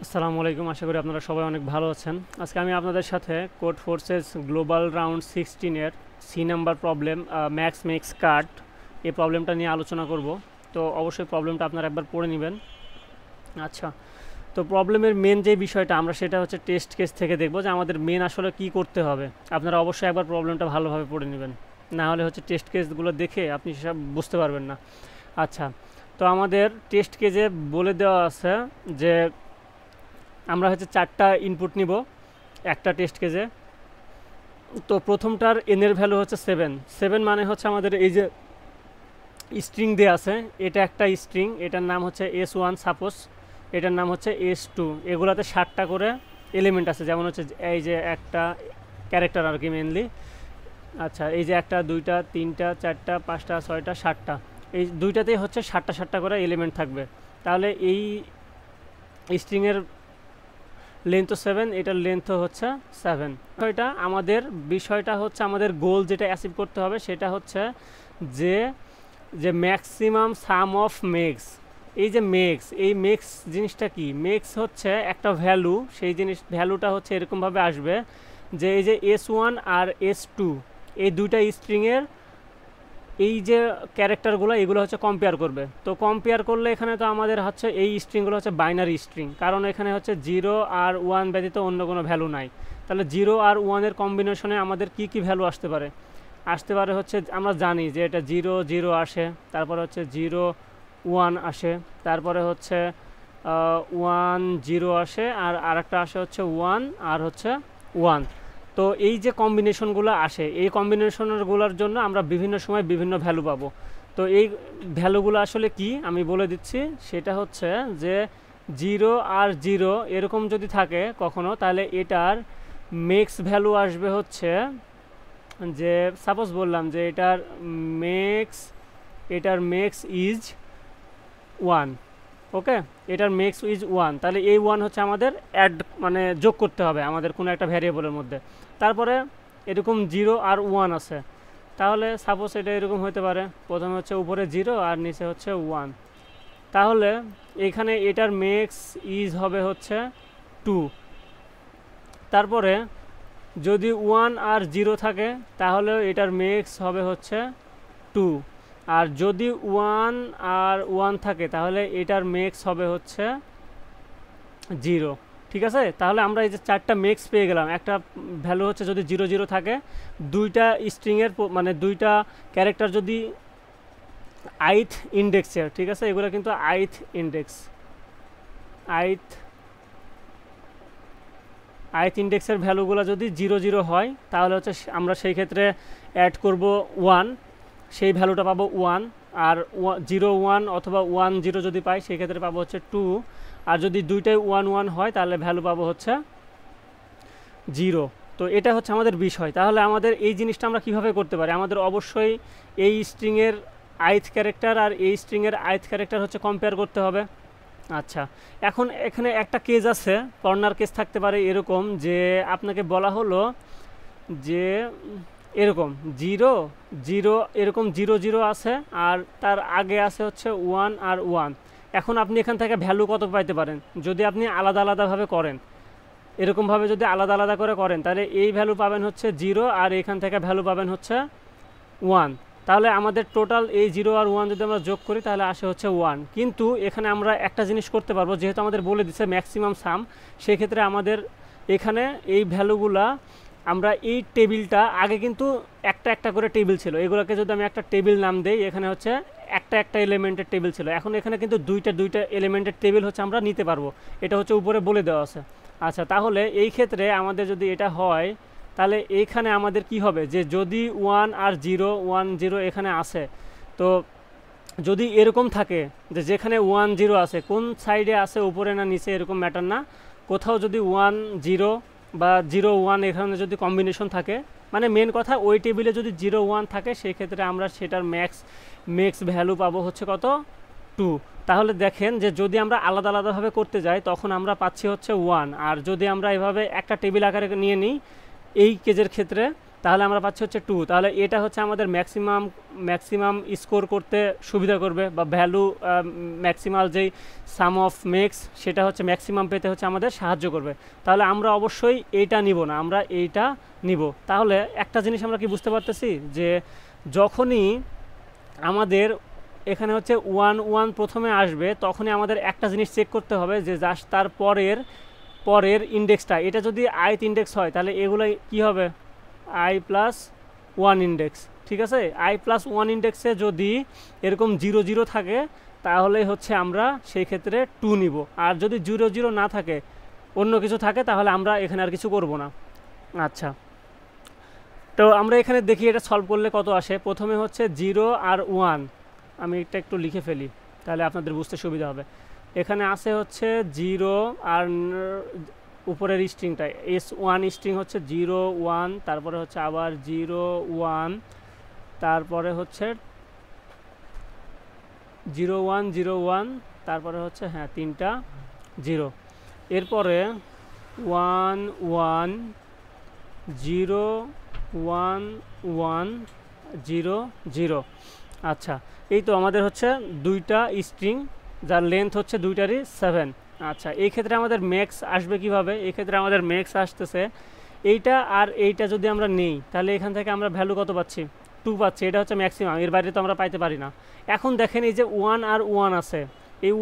আসসালামু আলাইকুম, আশা করি আপনারা সবাই অনেক ভালো আছেন। আজকে আমি আপনাদের সাথে কোড ফোর্সেস গ্লোবাল রাউন্ড 16-এর C number problem max mex cut এই প্রবলেমটা নিয়ে আলোচনা করব। তো অবশ্যই প্রবলেমটা আপনারা একবার পড়ে নেবেন। আচ্ছা, তো প্রবলেমের মেন যে বিষয়টা আমরা সেটা হচ্ছে টেস্ট কেস থেকে দেখব যে আমাদের মেন আসলে কি করতে হবে। আপনারা অবশ্যই একবার প্রবলেমটা ভালোভাবে পড়ে নেবেন, না হলে হচ্ছে টেস্ট কেসগুলো দেখে আপনি সেসব বুঝতে পারবেন না। আচ্ছা, তো আমাদের টেস্ট কেসে বলে দেওয়া আছে যে আমরা হচ্ছে 4টা ইনপুট নিব একটা টেস্ট কেসে। তো প্রথমটার এনের ভ্যালু হচ্ছে 7 মানে হচ্ছে আমাদের এই যে স্ট্রিং দেওয়া আছে, এটা একটা স্ট্রিং, এটার নাম হচ্ছে S1 সাপোজ, এটার নাম হচ্ছে S2। এগুলাতে 7টা করে এলিমেন্ট আছে, যেমন হচ্ছে এই যে একটা ক্যারেক্টার আর কি মেনলি। আচ্ছা, এই যে একটা, দুইটা, তিনটা, চারটা, পাঁচটা, ছয়টা, 7টা, এই দুইটাতেই হচ্ছে 7টা করে এলিমেন্ট থাকবে। তাহলে এই স্ট্রিংয়ের লেন্থ 7, এটার লেন্থ হচ্ছে 7। বিষয়টা হচ্ছে আমাদের গোল যেটা অ্যাচিভ করতে হবে সেটা হচ্ছে যে যে ম্যাক্সিমাম সাম অফ মেক্স। এই যে মেক্স, এই মেক্স জিনিসটা কি? মেক্স হচ্ছে একটা ভ্যালু, সেই ভ্যালুটা হচ্ছে এরকমভাবে আসবে যে এই যে S1 আর S2 এই দুইটা স্ট্রিংয়ের এই যে ক্যারেক্টারগুলো এগুলো হচ্ছে কম্পেয়ার করবে। তো কম্পেয়ার করলে এখানে তো আমাদের হচ্ছে এই স্ট্রিংগুলো হচ্ছে বাইনারি স্ট্রিং, কারণ এখানে হচ্ছে 0 আর 1 ব্যতীত অন্য কোনো ভ্যালু নাই। তাহলে 0 আর 1-এর কম্বিনেশনে আমাদের কি কি ভ্যালু আসতে পারে হচ্ছে আমরা জানি যে এটা 0 0 আসে, তারপরে হচ্ছে 0 1 আসে, তারপরে হচ্ছে 1 0 আসে, আর আরেকটা আসে হচ্ছে 1 আর হচ্ছে 1। তো এই যে কম্বিনেশনগুলো আসে, এই কম্বিনেশনগুলোর জন্য আমরা বিভিন্ন সময় বিভিন্ন ভ্যালু পাবো। তো এই ভ্যালুগুলো আসলে কি আমি বলে দিচ্ছি, সেটা হচ্ছে যে 0 আর 0 এরকম যদি থাকে কখনো, তাহলে এটার মেক্স ভ্যালু আসবে হচ্ছে যে সাপোজ বললাম যে এটার মেক্স ইজ 1। ওকে, এটার মেক্স ইজ 1, তাহলে এই 1 হচ্ছে আমাদের অ্যাড মানে যোগ করতে হবে আমাদের কোনো একটা ভ্যারিয়েবলের মধ্যে। তারপরে এরকম 0 আর 1 আছে, তাহলে সাপোজ এটা এরকম হতে পারে, প্রথমে হচ্ছে উপরে 0 আর নিচে হচ্ছে 1। তাহলে এখানে এটার মেক্স ইজ হবে হচ্ছে 2। তারপরে যদি 1 আর 0 থাকে তাহলে এটার মেক্স হবে হচ্ছে 2। আর যদি 1 আর 1 থাকে তাহলে এটার মেক্স হবে হচ্ছে 0। ঠিক আছে, তাহলে আমরা এই যে 4টা মেক্স পেয়ে গেলাম। একটা ভ্যালু হচ্ছে যদি 0 0 থাকে, দুইটা স্ট্রিংয়ের মানে দুইটা ক্যারেক্টার যদি আইথ ইন্ডেক্সের, ঠিক আছে, এগুলো কিন্তু আইথ ইন্ডেক্সের ভ্যালুগুলো যদি 0 0 হয় তাহলে হচ্ছে আমরা সেই ক্ষেত্রে অ্যাড করব 1, সেই ভ্যালুটা পাবো 1। আর 0 1 অথবা 1 0 যদি পাই সেই ক্ষেত্রে পাবো হচ্ছে 2। আর যদি দুইটাই 1 1 হয় তাহলে ভ্যালু পাবো হচ্ছে 0। তো এটা হচ্ছে আমাদের বিষয়। তাহলে আমাদের এই জিনিসটা আমরা কিভাবে করতে পারি? আমাদের অবশ্যই এই স্ট্রিংয়ের আইথ ক্যারেক্টার আর এই স্ট্রিংয়ের আইথ ক্যারেক্টার হচ্ছে কম্পেয়ার করতে হবে। আচ্ছা, এখন এখানে একটা কেস আছে, কর্নার কেস থাকতে পারে এরকম যে আপনাকে বলা হলো যে এরকম 0 0 এরকম 0 0 আছে আর তার আগে আছে হচ্ছে 1 আর 1। এখন আপনি এখান থেকে ভ্যালু কত পাইতে পারেন যদি আপনি আলাদা আলাদাভাবে করেন? এরকমভাবে যদি আলাদা আলাদা করে করেন তাহলে এই ভ্যালু পাবেন হচ্ছে 0 আর এখান থেকে ভ্যালু পাবেন হচ্ছে 1। তাহলে আমাদের টোটাল এই 0 আর 1 যদি আমরা যোগ করি তাহলে আসে হচ্ছে 1। কিন্তু এখানে আমরা একটা জিনিস করতে পারবো, যেহেতু আমাদের বলে দিচ্ছে ম্যাক্সিমাম সাম, সেক্ষেত্রে আমাদের এখানে এই ভ্যালুগুলা আমরা এই টেবিলটা আগে কিন্তু একটা একটা করে টেবিল ছিল, এগুলোকে যদি আমি একটা টেবিল নাম দেই, এখানে হচ্ছে একটা একটা এলিমেন্টের টেবিল ছিল, এখন এখানে কিন্তু দুইটা দুইটা এলিমেন্টের টেবিল হচ্ছে আমরা নিতে পারবো। এটা হচ্ছে উপরে বলে দেওয়া আছে। আচ্ছা, তাহলে এই ক্ষেত্রে আমাদের যদি এটা হয় তাহলে এইখানে আমাদের কি হবে যে যদি 1 আর 0 1 0 এখানে আসে, তো যদি এরকম থাকে যে যেখানে 1 0 আছে কোন সাইডে আছে, উপরে না নিচে, এরকম ম্যাটার না, কোথাও যদি 1 0 বা 0 1 এখানে যদি কম্বিনেশন থাকে, মানে মেন কথা ওই টেবিলে যদি 0 1 থাকে সেই ক্ষেত্রে আমরা সেটার ম্যাক্স ভ্যালু পাবো হচ্ছে কত 2। তাহলে দেখেন যে যদি আমরা আলাদা আলাদাভাবে করতে যাই তখন আমরা পাচ্ছি হচ্ছে 1, আর যদি আমরা এভাবে একটা টেবিল আকারে নিয়ে নিই এই কেজের ক্ষেত্রে তাহলে আমরা পাচ্ছি হচ্ছে 2। তাহলে এটা হচ্ছে আমাদের ম্যাক্সিমাম স্কোর করতে সুবিধা করবে, বা ভ্যালু ম্যাক্সিমাল যেই সাম অফ মেক্স সেটা হচ্ছে ম্যাক্সিমাম পেতে হচ্ছে আমাদের সাহায্য করবে। তাহলে আমরা অবশ্যই এইটা নিব না, আমরা এইটা নিব। তাহলে একটা জিনিস আমরা কি বুঝতে পারতেছি, যে যখনই আমাদের এখানে হচ্ছে 1 প্রথমে আসবে, তখনই আমাদের একটা জিনিস চেক করতে হবে, যে জাস্ট তার পরের ইন্ডেক্সটা, এটা যদি আইথ ইন্ডেক্স হয় তাহলে এগুলো কি হবে, i+1 ইন্ডেক্স। ঠিক আছে, i+1 ইন্ডেক্সে যদি এরকম 0 থাকে তাহলে হচ্ছে আমরা সেই ক্ষেত্রে 2 নিব। আর যদি 0 না থাকে, অন্য কিছু থাকে, তাহলে আমরা এখানে আর কিছু করব না। আচ্ছা, তো আমরা এখানে দেখি এটা সলভ করলে কত আসে। প্রথমে হচ্ছে 0 আর 1, আমি এটা একটু লিখে ফেলি তাহলে আপনাদের বুঝতে সুবিধা হবে। এখানে আছে হচ্ছে 0 আর উপরের স্ট্রিংটা S1 স্ট্রিং হচ্ছে 0 1, তারপরে হচ্ছে আবার 0 1, তারপরে হচ্ছে 0 1 0 1, তারপরে হচ্ছে হ্যাঁ 3টা 0, এরপরে 1 1 0 1 1 0 0। আচ্ছা, এই তো আমাদের হচ্ছে দুইটা স্ট্রিং, যার লেন্থ হচ্ছে দুইটারই 7। আচ্ছা, এই ক্ষেত্রে আমাদের ম্যাক্স আসবে কিভাবে? এই ক্ষেত্রে আমাদের ম্যাক্স আসতেছে এইটা আর এইটা যদি আমরা নেই, তাহলে এখান থেকে আমরা ভ্যালু কত পাচ্ছি, 2 পাচ্ছি। এটা হচ্ছে ম্যাক্সিমাম, এর বাইরে তো আমরা পাইতে পারি না। এখন দেখেন এই যে 1 আর 1 আছে, এই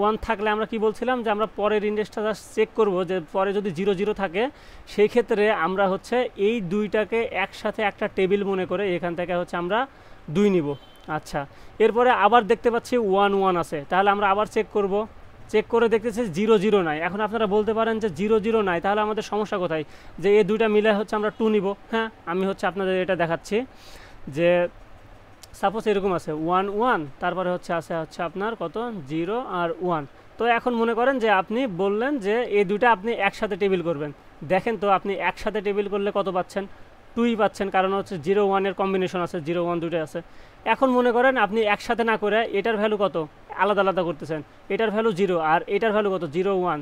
1 থাকলে আমরা কি বলছিলাম, যে আমরা পরের ইন্ডেক্সটা জাস্ট চেক করব, যে পরে যদি 0 থাকে সেই ক্ষেত্রে আমরা হচ্ছে এই দুইটাকে একসাথে একটা টেবিল মনে করে এখান থেকে হচ্ছে আমরা 2 নিব। আচ্ছা, এরপরে আবার দেখতে পাচ্ছি 1 1 আছে, তাহলে আমরা আবার চেক করব, চেক করে দেখতেছি 0 নাই। এখন আপনারা বলতে পারেন যে 0 নাই, তাহলে আমাদের সমস্যা কোথায়, যে এই দুইটা মিলে হচ্ছে আমরা 2 নিব। হ্যাঁ, আমি হচ্ছে আপনাদের এটা দেখাচ্ছি, যে সাপোজ এরকম আছে 1 1, তারপরে হচ্ছে আপনার কত 0 আর 1। তো এখন মনে করেন যে আপনি বললেন যে এই দুইটা আপনি একসাথে টেবিল করবেন, দেখেন তো আপনি একসাথে টেবিল করলে কত পাচ্ছেন, 2ই পাচ্ছেন, কারণ হচ্ছে 0 1 এর কম্বিনেশন আছে, 0 1 দুটোই আছে। এখন মনে করেন আপনি একসাথে না করে এটার ভ্যালু কত আলাদা আলাদা করতেছেন, এটার ভ্যালু 0 আর এটার ভ্যালু কত 0 1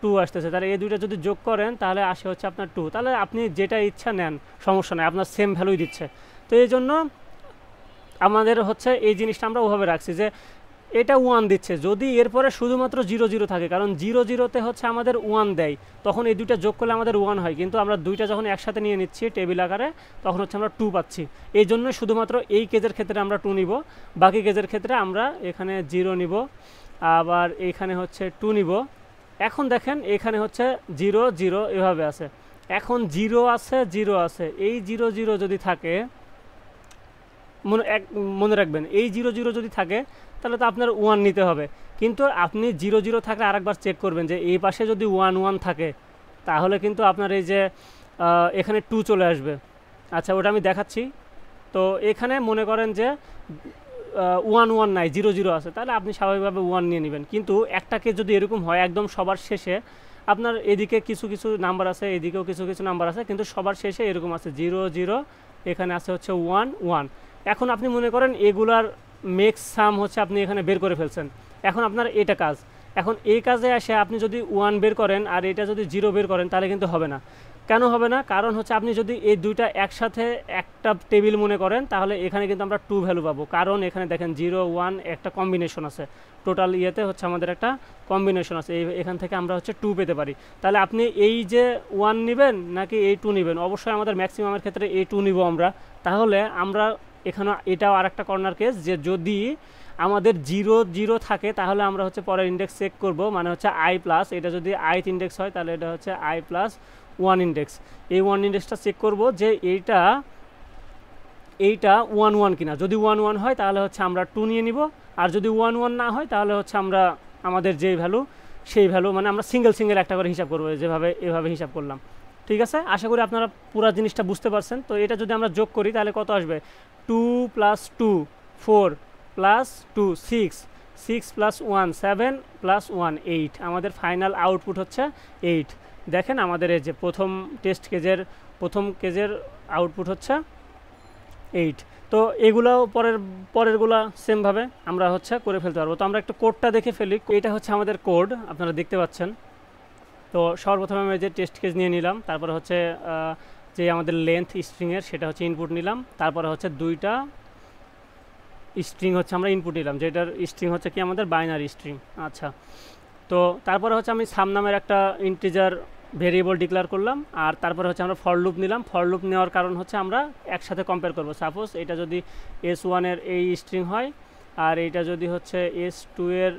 2 আসতেছে, তাহলে এই দুইটা যদি যোগ করেন তাহলে আসে হচ্ছে আপনার 2। তাহলে আপনি যেটা ইচ্ছা নেন, সমস্যা নেই, আপনার সেম ভ্যালুই দিচ্ছে। তো এই জন্য আমাদের হচ্ছে এই জিনিসটা আমরা ওভাবে রাখছি, যে এটা 1 দিচ্ছে যদি এরপরে শুধুমাত্র 0 থাকে, কারণ 0তে হচ্ছে আমাদের 1 দেয়, তখন এই দুইটা যোগ করলে আমাদের 1 হয়, কিন্তু আমরা দুইটা যখন একসাথে নিয়ে নিচ্ছি টেবিল আকারে, তখন হচ্ছে আমরা 2 পাচ্ছি। এই জন্য শুধুমাত্র এই কেজের ক্ষেত্রে আমরা 2 নিব, বাকি কেজের ক্ষেত্রে আমরা এখানে 0 নিব, আবার এইখানে হচ্ছে 2 নিব। এখন দেখেন এখানে হচ্ছে 0 0 এভাবে আছে, এখন 0 আছে, এই 0 যদি থাকে, মনে রাখবেন এই 0 যদি থাকে তাহলে তো আপনার 1 নিতে হবে, কিন্তু আপনি 0 থাকলে আরেকবার চেক করবেন, যে এই পাশে যদি 1 1 থাকে তাহলে কিন্তু আপনার এই যে এখানে 2 চলে আসবে। আচ্ছা, ওটা আমি দেখাচ্ছি। তো এখানে মনে করেন যে 1 1 নাই, 0 আছে, তাহলে আপনি স্বাভাবিকভাবে 1 নিয়ে নেবেন। কিন্তু একটাকে যদি এরকম হয় একদম সবার শেষে, আপনার এদিকে কিছু নাম্বার আছে, এদিকেও কিছু নাম্বার আছে, কিন্তু সবার শেষে এরকম আছে 0 0, এখানে আছে হচ্ছে 1 1। এখন আপনি মনে করেন এগুলার মেক্স সাম হচ্ছে আপনি এখানে বের করে ফেলছেন, এখন আপনার এটা কাজ। এখন এই কাজে আসে আপনি যদি 1 বের করেন আর এটা যদি 0 বের করেন তাহলে কিন্তু হবে না। কেন হবে না? কারণ হচ্ছে আপনি যদি এই দুইটা একসাথে একটা টেবিল মনে করেন তাহলে এখানে কিন্তু আমরা 2 ভ্যালু পাবো, কারণ এখানে দেখেন 0 1 একটা কম্বিনেশন আছে, টোটাল ইয়েতে হচ্ছে আমাদের একটা কম্বিনেশন আছে, এখান থেকে আমরা হচ্ছে 2 পেতে পারি। তাহলে আপনি এই যে 1 নেবেন নাকি এই 2 নেবেন? অবশ্যই আমাদের ম্যাক্সিমামের ক্ষেত্রে এই 2 নিব আমরা। তাহলে আমরা এখানে এটাও আর একটা কর্নার কেস, যে যদি আমাদের 0 থাকে তাহলে আমরা হচ্ছে পরের ইন্ডেক্স চেক করব, মানে হচ্ছে i+, এটা যদি i ইন্ডেক্স হয় তাহলে এটা হচ্ছে i+1 ইন্ডেক্স। এই 1 ইন্ডেক্সটা চেক করব যে এইটা 1 1 কিনা, যদি 1 1 হয় তাহলে হচ্ছে আমরা 2 নিয়ে নিব, আর যদি 1 1 না হয় তাহলে হচ্ছে আমরা আমাদের যেই ভ্যালু সেই ভ্যালু, মানে আমরা সিঙ্গেল একটা করে হিসাব করবো, যেভাবে এভাবে হিসাব করলাম। ঠিক আছে, আশা করি আপনারা পুরো জিনিসটা বুঝতে পারছেন। তো এটা যদি আমরা যোগ করি তাহলে কত আসবে, 2 + 2 4 + 2 6 6 + 1 7 + 1 8, আমাদের ফাইনাল আউটপুট হচ্ছে 8। দেখেন আমাদের এই যে প্রথম কেজের আউটপুট হচ্ছে 8। তো এগুলাও পরেরগুলা সেমভাবে আমরা হচ্ছে করে ফেলতে পারবো। তো আমরা একটু কোডটা দেখে ফেলি। এটা হচ্ছে আমাদের কোড, আপনারা দেখতে পাচ্ছেন। তো সর্বপ্রথমে আমি যে টেস্ট কেস নিয়ে নিলাম, তারপরে হচ্ছে যে আমাদের লেন্থ স্ট্রিংয়ের সেটা হচ্ছে ইনপুট নিলাম, তারপরে হচ্ছে দুইটা স্ট্রিং হচ্ছে আমরা ইনপুট নিলাম, যেটার স্ট্রিং হচ্ছে কি আমাদের বাইনারি স্ট্রিং। আচ্ছা, তো তারপরে হচ্ছে আমি সাম নামের একটা ইন্টিজার ভেরিয়েবল ডিক্লেয়ার করলাম, আর তারপরে হচ্ছে আমরা ফর লুপ নিলাম। ফর লুপ নেওয়ার কারণ হচ্ছে আমরা একসাথে কম্পেয়ার করব। সাপোজ এটা যদি S1-এর এই স্ট্রিং হয় আর এইটা যদি হচ্ছে S2-এর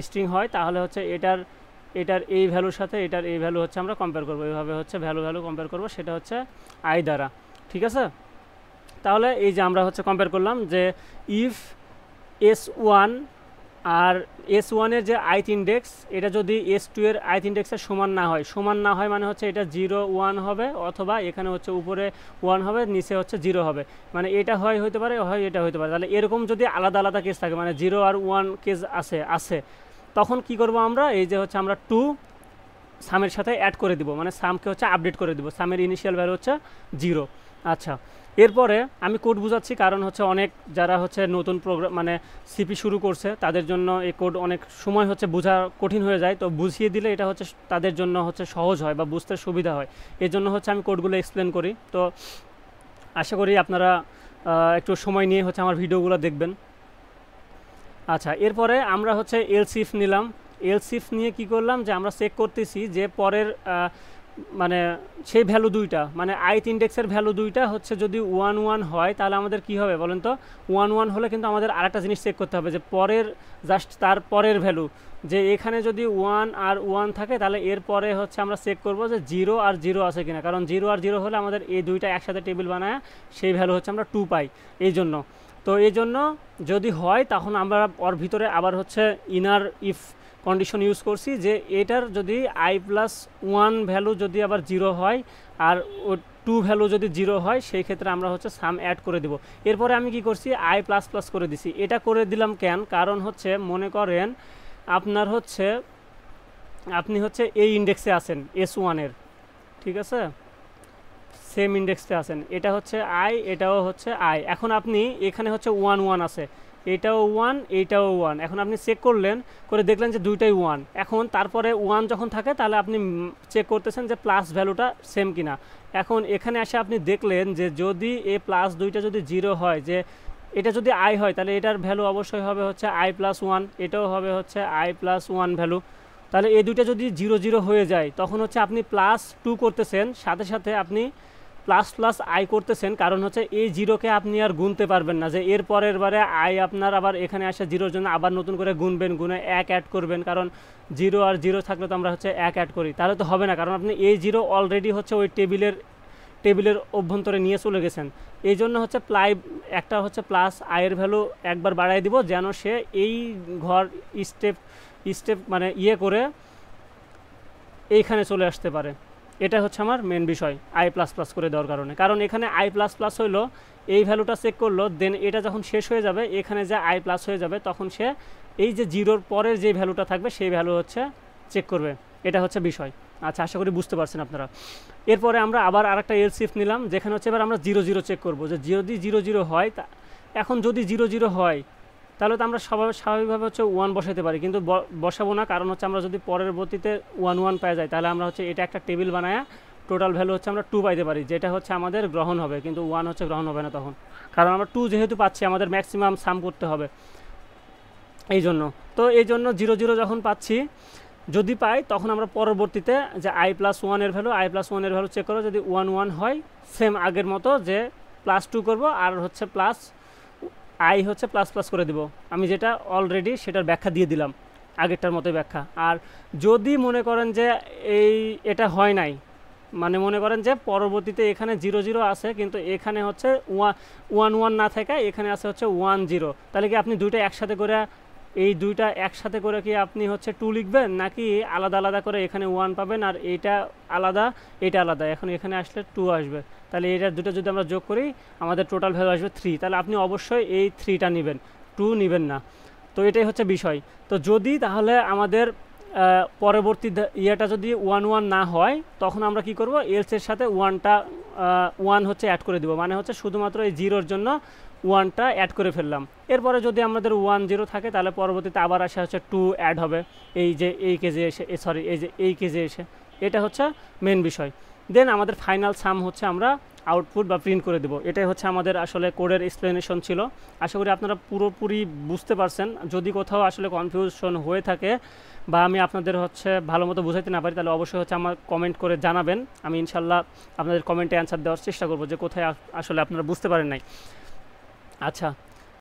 স্ট্রিং হয়, তাহলে হচ্ছে এটার এই ভ্যালুর সাথে এটার এই ভ্যালু হচ্ছে আমরা কম্পেয়ার করবো। এইভাবে হচ্ছে ভ্যালু কম্পেয়ার করবো, সেটা হচ্ছে আই দ্বারা। ঠিক আছে, তাহলে এই যে আমরা হচ্ছে কম্পেয়ার করলাম যে ইফ S1 আর S1-এর যে আইথ ইন্ডেক্স এটা যদি S2-এর আইথ ইন্ডেক্সের সমান না হয় মানে হচ্ছে এটা 0 1 হবে, অথবা এখানে হচ্ছে উপরে 1 হবে, নিচে হচ্ছে 0 হবে। মানে এটা হইতে পারে, এটা হইতে পারে। তাহলে এরকম যদি আলাদা আলাদা কেস থাকে, মানে 0 আর 1 কেস আছে, তখন কি করব আমরা, এই যে হচ্ছে আমরা 2 সামের সাথে অ্যাড করে দিব, মানে সামকে হচ্ছে আপডেট করে দিব। সামের ইনিশিয়াল ভ্যালু হচ্ছে 0। আচ্ছা, এরপরে আমি কোড বুঝাচ্ছি, কারণ হচ্ছে অনেক যারা হচ্ছে নতুন প্রোগ্রাম মানে সিপি শুরু করছে তাদের জন্য এই কোড অনেক সময় হচ্ছে বোঝা কঠিন হয়ে যায়। তো বুঝিয়ে দিলে এটা হচ্ছে তাদের জন্য হচ্ছে সহজ হয় বা বুঝতে সুবিধা হয়, এই জন্য হচ্ছে আমি কোডগুলো এক্সপ্লেন করি। তো আশা করি আপনারা একটু সময় নিয়ে হচ্ছে আমার ভিডিওগুলো দেখবেন। আচ্ছা, এরপরে আমরা হচ্ছে এলস ইফ নিলাম। এলস ইফ নিয়ে কি করলাম, যে আমরা চেক করতেছি যে পরের মানে সেই ভ্যালু দুইটা, মানে আইথ ইন্ডেক্সের ভ্যালু দুইটা হচ্ছে যদি 1 1 হয়, তাহলে আমাদের কি হবে বলেন তো। 1 1 হলে কিন্তু আমাদের আরেকটা জিনিস চেক করতে হবে, যে পরের জাস্ট তার পরের ভ্যালু, যে এখানে যদি 1 আর 1 থাকে, তাহলে এরপরে হচ্ছে আমরা চেক করব যে 0 আর 0 আছে কিনা, কারণ 0 আর 0 হলে আমাদের এই দুইটা একসাথে টেবিল বানায় সেই ভ্যালু হচ্ছে আমরা 2 পাই। এই জন্য যদি হয়, তখন আমরা ওর ভিতরে আবার হচ্ছে ইনার ইফ কন্ডিশন ইউজ করছি, যে এটার যদি i+1 ভ্যালু যদি আবার 0 হয় আর 2 ভ্যালু যদি 0 হয়, সেই ক্ষেত্রে আমরা হচ্ছে সাম অ্যাড করে দেব। এরপরে আমি কি করছি, i++ করে দিছি। এটা করে দিলাম কেন, কারণ হচ্ছে মনে করেন আপনি হচ্ছে এই ইন্ডেক্সে আছেন S1-এর, ঠিক আছে, সেম ইন্ডেক্সে আছেন, এটা হচ্ছে i, এটাও হচ্ছে i। এখন আপনি এখানে হচ্ছে 1 1 আছে, এটাও 1 এইটাও 1। এখন আপনি চেক করে দেখলেন যে দুইটাই 1। এখন তারপরে 1 যখন থাকে, তাহলে আপনি চেক করতেছেন যে প্লাস ভ্যালুটা সেম কিনা। এখন এখানে এসে আপনি দেখলেন যে যদি এ প্লাস দুইটা যদি 0 হয়, যে এটা যদি i হয়, তাহলে এটার ভ্যালু অবশ্যই হবে হচ্ছে i+1, এটাও হবে হচ্ছে i+1 ভ্যালু। তাহলে এই দুইটা যদি 0 0 হয়ে যায়, তখন হচ্ছে আপনি +2 করতেছেন, সাথে সাথে আপনি প্লাস আই করতেছেন, কারণ হচ্ছে এই 0কে আপনি আর গুনতে পারবেন না, যে এর পরের বারে আই আপনার আবার এখানে আসে 0-র জন্য আবার নতুন করে গুনবেন, গুনে 1 অ্যাড করবেন, কারণ 0 আর 0 থাকলে তো আমরা হচ্ছে 1 অ্যাড করি, তাহলে তো হবে না, কারণ আপনি এই 0 অলরেডি হচ্ছে ওই টেবিলের অভ্যন্তরে নিয়ে চলে গেছেন। এই জন্য হচ্ছে একটা হচ্ছে প্লাস আয়ের ভ্যালু একবার বাড়াই দিব, যেন সে এই ঘর স্টেপ মানে করে এইখানে চলে আসতে পারে। এটা হচ্ছে আমার মেন বিষয় i++ করে দেওয়ার কারণে, কারণ এখানে i++ হইলো, এই ভ্যালুটা চেক করলো, দেন এটা যখন শেষ হয়ে যাবে, এখানে যে i+ হয়ে যাবে, তখন সে এই যে 0-র পরের যে ভ্যালুটা থাকবে সেই ভ্যালু হচ্ছে চেক করবে। এটা হচ্ছে বিষয়। আচ্ছা, আশা করি বুঝতে পারছেন আপনারা। এরপরে আমরা আবার আরেকটা এলস ইফ নিলাম, যেখানে হচ্ছে এবার আমরা 0 0 চেক করবো, যে যদি 0 0 হয়, এখন যদি 0 0 হয়, তাহলে তো আমরা স্বাভাবিকভাবে হচ্ছে 1 বসাতে পারি, কিন্তু বসাবো না, কারণ হচ্ছে আমরা যদি পরবর্তীতে 1 1 পাওয়া যায়, তাহলে আমরা হচ্ছে এটা একটা টেবিল বানায় টোটাল ভ্যালু হচ্ছে আমরা 2 পাইতে পারি, যেটা হচ্ছে আমাদের গ্রহণ হবে, কিন্তু 1 হচ্ছে গ্রহণ হবে না তখন, কারণ আমরা 2 যেহেতু পাচ্ছি, আমাদের ম্যাক্সিমাম সাম করতে হবে এই জন্য। তো এই জন্য 0 0 যখন পাচ্ছি, যদি পাই, তখন আমরা পরবর্তীতে যে i+1 এর ভ্যালু চেক করবো, যদি 1 1 হয়, সেম আগের মতো যে +2 করব, আর হচ্ছে i হচ্ছে ++ করে দিব, আমি যেটা অলরেডি সেটার ব্যাখ্যা দিয়ে দিলাম, আগেরটার মতোই ব্যাখ্যা। আর যদি মনে করেন যে এটা হয় নাই, মানে মনে করেন যে পরবর্তীতে এখানে 0 0 আছে, কিন্তু এখানে হচ্ছে 1 1 না থাকে, এখানে আছে হচ্ছে 1 0, তাহলে কি আপনি দুইটা একসাথে করে কি আপনি হচ্ছে 2 লিখবেন, নাকি আলাদা আলাদা করে এখানে 1 পাবেন আর এটা আলাদা এটা আলাদা, এখন এখানে আসলে 2 আসবে, তাহলে এটা দুটো যদি আমরা যোগ করি, আমাদের টোটাল ভ্যালু আসবে 3। তাহলে আপনি অবশ্যই এই 3টা নেবেন, 2 নেবেন না। তো এটাই হচ্ছে বিষয়। তো যদি তাহলে আমাদের পরবর্তী ইয়েটা যদি 1 1 না হয়, তখন আমরা কি করব, এলসের সাথে 1 হচ্ছে অ্যাড করে দিব, মানে হচ্ছে শুধুমাত্র এই 0-র জন্য 1টা অ্যাড করে ফেললাম। এরপরে যদি আমাদের 1 0 থাকে, তাহলে পরবর্তীতে আবার আসে হচ্ছে 2 অ্যাড হবে, এই যে এই কেজে এসে, এই যে এই কেজে এসে। এটা হচ্ছে মেন বিষয়। দেন আমাদের ফাইনাল সাম হচ্ছে আমরা আউটপুট বা প্রিন্ট করে দেবো। এটাই হচ্ছে আমাদের আসলে কোডের এক্সপ্লেনেশন ছিল। আশা করি আপনারা পুরোপুরি বুঝতে পারছেন। যদি কোথাও আসলে কনফিউশন হয়ে থাকে বা আমি আপনাদের হচ্ছে ভালো মতো বুঝাইতে না পারি, তাহলে অবশ্যই হচ্ছে আমার কমেন্ট করে জানাবেন। আমি ইনশাল্লাহ আপনাদের কমেন্টে অ্যান্সার দেওয়ার চেষ্টা করবো যে কোথায় আসলে আপনারা বুঝতে পারেন নাই। আচ্ছা,